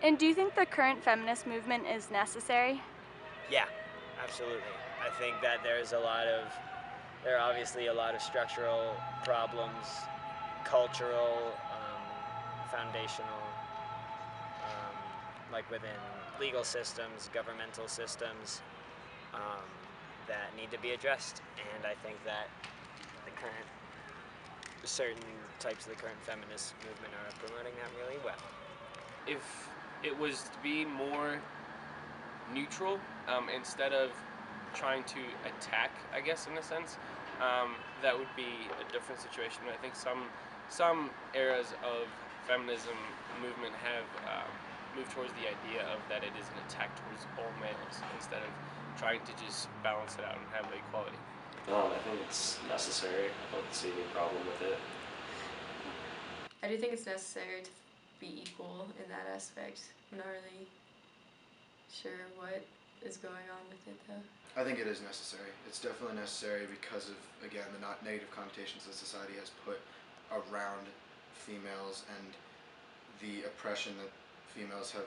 And do you think the current feminist movement is necessary? Yeah, absolutely. I think that there are obviously a lot of structural problems, cultural, foundational, um, like within legal systems, governmental systems, um, that need to be addressed. And I think that the current, certain types of the current feminist movement are promoting that really well. If it was to be more neutral, instead of trying to attack, I guess, in a sense, that would be a different situation. I think some eras of feminism movement have moved towards the idea of that it is an attack towards all males instead of trying to just balance it out and have equality. I think it's necessary. I don't see any problem with it. I do think it's necessary to be equal in that aspect. I'm not really sure what is going on with it though. I think it is necessary. It's definitely necessary because of, again, the not negative connotations that society has put around females and the oppression that females have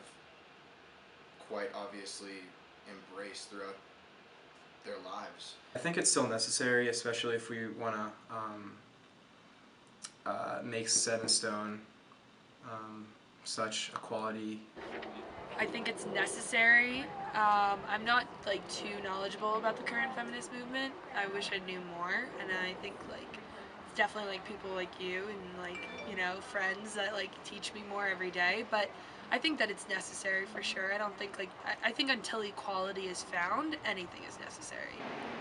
quite obviously embraced throughout their lives. I think it's still necessary, especially if we want to make set in stone such equality. I think it's necessary. I'm not like too knowledgeable about the current feminist movement. I wish I knew more, and I think like it's definitely like people like you and like friends that like teach me more every day. But I think that it's necessary for sure. I don't think like I think until equality is found, anything is necessary.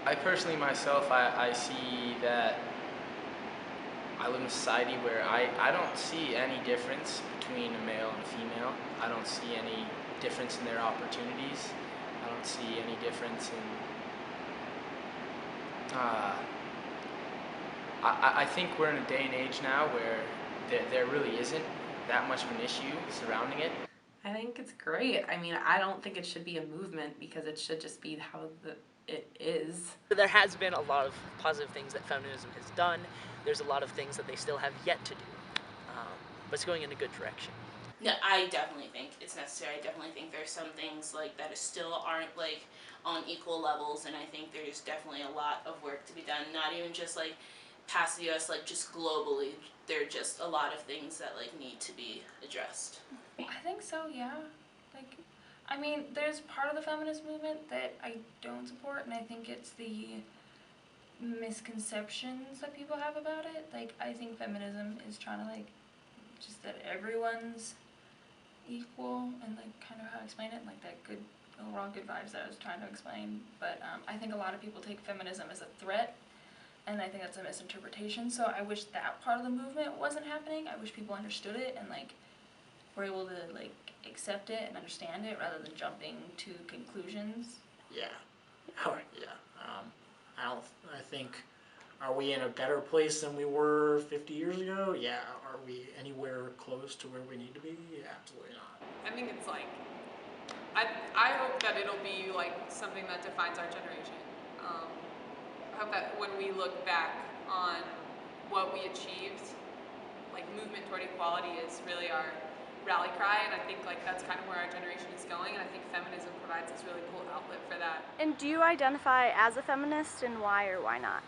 I personally myself, I see that I live in a society where I don't see any difference between a male and a female. I don't see any difference in their opportunities. I don't see any difference in... I think we're in a day and age now where there really isn't that much of an issue surrounding it. I think it's great. I mean, I don't think it should be a movement because it should just be how it is. There has been a lot of positive things that feminism has done. There's a lot of things that they still have yet to do, but it's going in a good direction. No, I definitely think it's necessary. I definitely think there's some things like that still aren't like on equal levels, and I think there's definitely a lot of work to be done. Not even just like past the U.S., like just globally, there are just a lot of things that like need to be addressed. I think so, yeah. Like, I mean, there's part of the feminist movement that I don't support, and I think it's the misconceptions that people have about it. Like, I think feminism is trying to, like, just that everyone's equal, and, like, kind of how to explain it, like, that good, overall good vibes that I was trying to explain. But I think a lot of people take feminism as a threat, and I think that's a misinterpretation. So I wish that part of the movement wasn't happening. I wish people understood it and, like, were able to, like, accept it and understand it rather than jumping to conclusions. Yeah. Oh, yeah. I think, are we in a better place than we were 50 years ago? Yeah. Are we anywhere close to where we need to be? Absolutely not. I think it's like, I hope that it'll be like something that defines our generation. I hope that when we look back on what we achieved, like movement toward equality is really our rally cry, and I think like that's kind of where our generation is going, and I think feminism provides this really cool outlet for that. And do you identify as a feminist, and why or why not?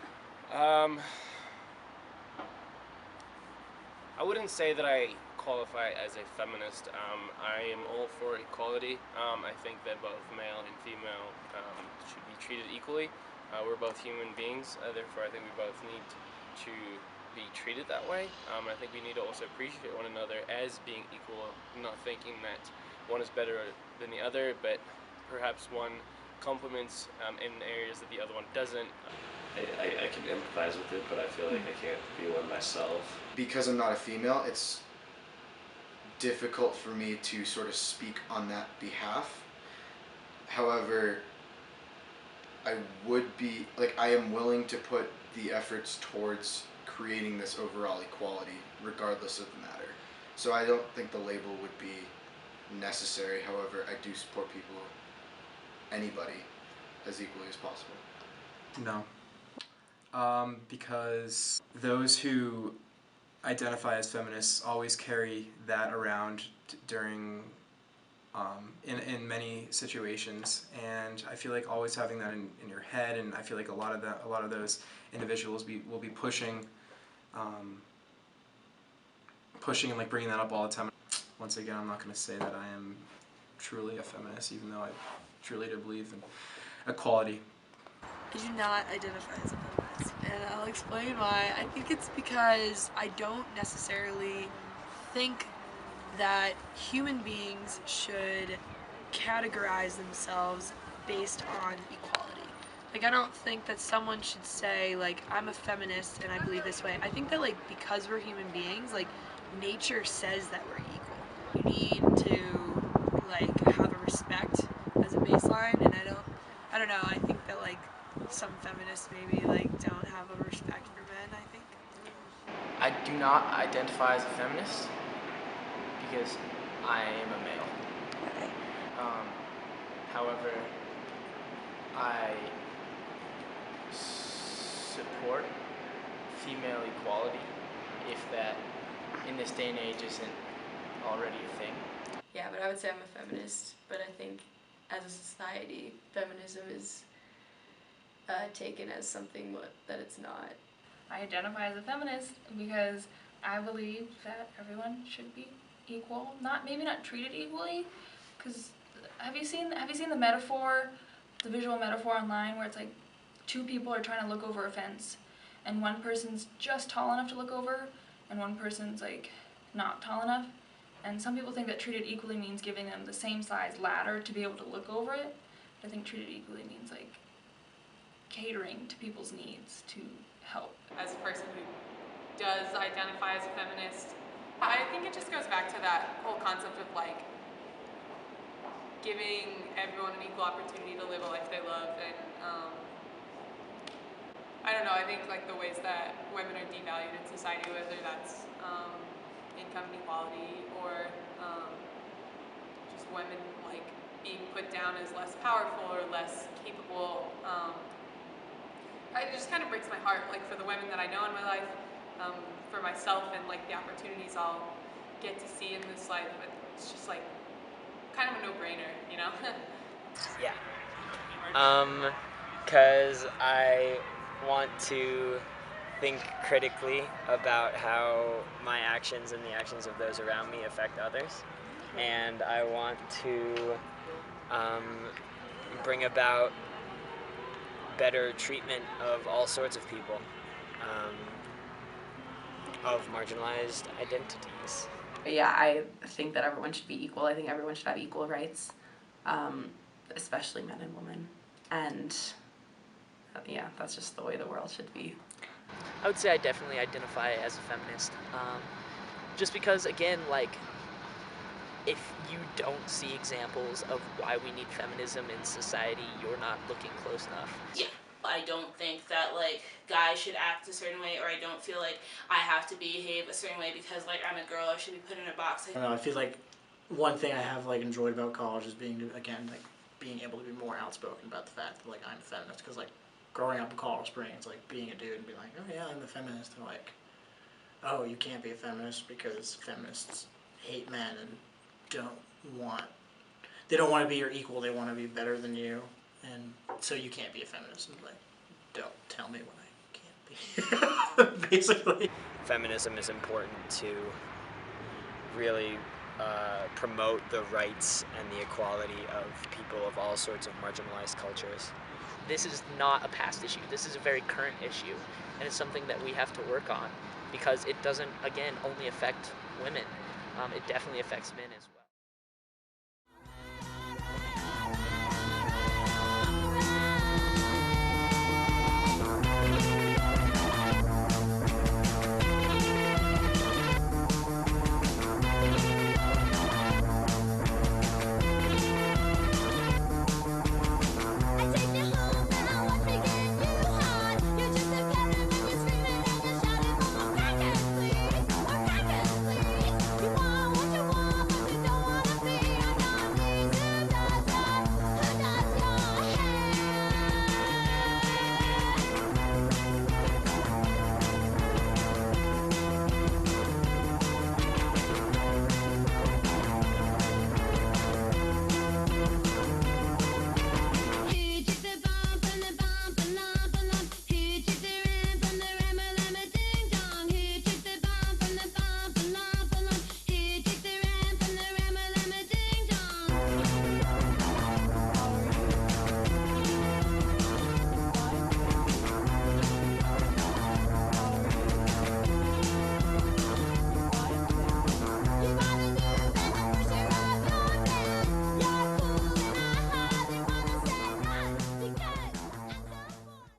I wouldn't say that I qualify as a feminist. I am all for equality. I think that both male and female should be treated equally. We're both human beings, therefore I think we both need to be treated that way. I think we need to also appreciate one another as being equal, not thinking that one is better than the other, but perhaps one complements in areas that the other one doesn't. I can empathize with it, but I feel like I can't be one myself. Because I'm not a female, it's difficult for me to sort of speak on that behalf. However, I am willing to put the efforts towards creating this overall equality, regardless of the matter. So I don't think the label would be necessary. However, I do support people, anybody, as equally as possible. No. Because those who identify as feminists always carry that around during in many situations, and I feel like always having that in your head, and I feel like a lot of those individuals will be pushing and like bringing that up all the time. Once again, I'm not going to say that I am truly a feminist, even though I truly do believe in equality. I do not identify as a feminist, and I'll explain why. I think it's because I don't necessarily think that human beings should categorize themselves based on equality. Like, I don't think that someone should say, like, I'm a feminist and I believe this way. I think that, like, because we're human beings, like, nature says that we're equal. You need to, like, have a respect as a baseline, and I don't know, I think that, like, some feminists maybe, like, don't have a respect for men, I think. I do not identify as a feminist because I am a male. Okay. However, I support female equality if that in this day and age isn't already a thing. Yeah, but I would say I'm a feminist, but I think as a society, feminism is taken as something that it's not. I identify as a feminist because I believe that everyone should be equal. Maybe not treated equally, because have you seen the metaphor, the visual metaphor online where it's like two people are trying to look over a fence, and one person's just tall enough to look over, and one person's like not tall enough. And some people think that treated equally means giving them the same size ladder to be able to look over it. I think treated equally means like catering to people's needs to help. As a person who does identify as a feminist, I think it just goes back to that whole concept of like giving everyone an equal opportunity to live a life they love, and I don't know, I think like the ways that women are devalued in society, whether that's income inequality or just women like being put down as less powerful or less capable, it just kind of breaks my heart, like for the women that I know in my life, for myself, and like the opportunities I'll get to see in this life. It's just like kind of a no-brainer, you know? Yeah. Because I want to think critically about how my actions and the actions of those around me affect others, and I want to bring about better treatment of all sorts of people, of marginalized identities. Yeah, I think that everyone should be equal. I think everyone should have equal rights, especially men and women. And yeah, that's just the way the world should be. I would say I definitely identify as a feminist. Just because, again, like, if you don't see examples of why we need feminism in society, you're not looking close enough. Yeah. I don't think that like guys should act a certain way, or I don't feel like I have to behave a certain way because like I'm a girl, I should be put in a box. I don't know, I feel like one thing I have like enjoyed about college is being able to be more outspoken about the fact that like I'm a feminist, because like growing up in Colorado Springs, like being a dude and being like, oh yeah, I'm a feminist, and like, oh, you can't be a feminist because feminists hate men and they don't want to be your equal, they want to be better than you, and so you can't be a feminist. And like, don't tell me what I can't be. Basically. Feminism is important to really promote the rights and the equality of people of all sorts of marginalized cultures. This is not a past issue. This is a very current issue, and it's something that we have to work on, because it doesn't, again, only affect women. It definitely affects men as well.